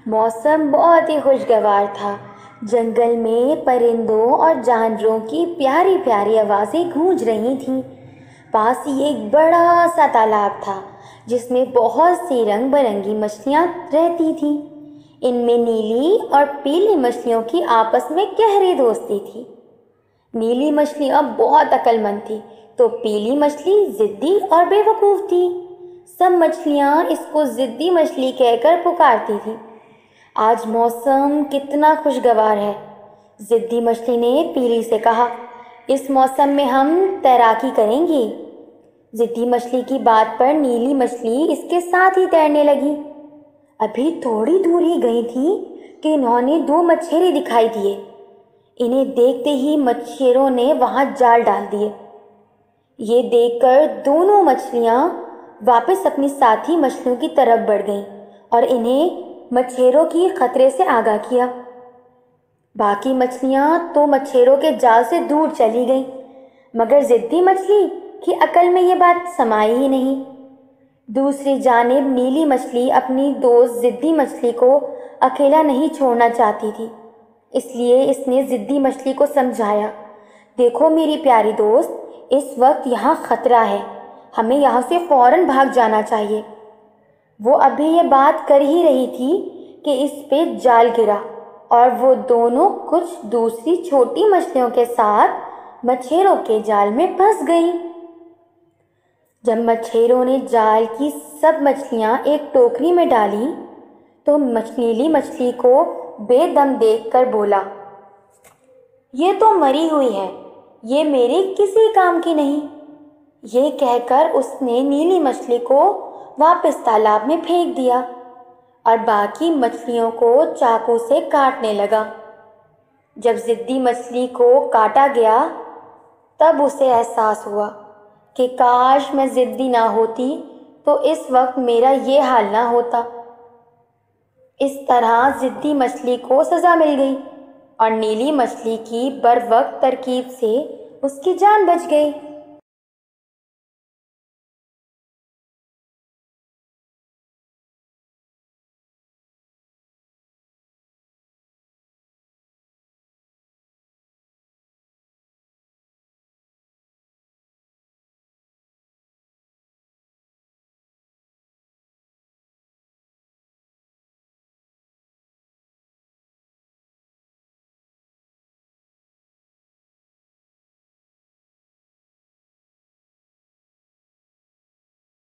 موسم بہت ہی خوشگوار تھا۔ جنگل میں پرندوں اور جانوروں کی پیاری پیاری آوازیں گونج رہی تھیں۔ پاس ہی ایک بڑا سا تالاب تھا جس میں بہت سی رنگ برنگی مچھلیاں رہتی تھیں۔ ان میں نیلی اور پیلی مچھلیوں کی آپس میں گہری دوستی تھی۔ نیلی مچھلی اب بہت عقل مند تھی تو پیلی مچھلی ضدی اور بے وقوف تھی۔ سب مچھلیاں اس کو ضدی مچھلی کہہ کر پکارتی تھی۔ آج موسم کتنا خوشگوار ہے، ضدی مچھلی نے پیلی سے کہا۔ اس موسم میں ہم تیراکی کریں گے۔ ضدی مچھلی کی بات پر نیلی مچھلی اس کے ساتھ ہی تیرنے لگی۔ ابھی تھوڑی دور ہی گئی تھی کہ انہوں نے 2 مچھیرے دکھائی دیے۔ انہیں دیکھتے ہی مچھیروں نے وہاں جال ڈال دیے۔ یہ دیکھ کر دونوں مچھلیاں واپس اپنی ساتھی مچھلیوں کی طرف بڑھ گئیں اور انہیں مچھیروں کی خطرے سے آگاہ کیا۔ باقی مچھلیاں تو مچھیروں کے جال سے دور چلی گئیں، مگر ضدی مچھلی کی عقل میں یہ بات سمائی ہی نہیں۔ دوسری جانب نیلی مچھلی اپنی دوست ضدی مچھلی کو اکیلا نہیں چھوڑنا چاہتی تھی، اس لیے اس نے ضدی مچھلی کو سمجھایا، دیکھو میری پیاری دوست، اس وقت یہاں خطرہ ہے، ہمیں یہاں سے فوراً بھاگ جانا چاہیے۔ وہ ابھی یہ بات کر ہی رہی تھی کہ اس پہ جال گرا اور وہ دونوں کچھ دوسری چھوٹی مچھلیوں کے ساتھ مچھیروں کے جال میں پھنس گئیں۔ جب مچھیروں نے جال کی سب مچھلیاں ایک ٹوکری میں ڈالی تو نیلی مچھلی کو بے دم دیکھ کر بولا، یہ تو مری ہوئی ہے، یہ میرے کسی کام کی نہیں۔ یہ کہہ کر اس نے نیلی مچھلی کو واپس تالاب میں پھینک دیا اور باقی مچھلیوں کو چاقو سے کاٹنے لگا۔ جب ضدی مچھلی کو کاٹا گیا تب اسے احساس ہوا کہ کاش میں ضدی نہ ہوتی تو اس وقت میرا یہ حال نہ ہوتا۔ اس طرح ضدی مچھلی کو سزا مل گئی اور نیلی مچھلی کی بروقت ترکیب سے اس کی جان بچ گئی۔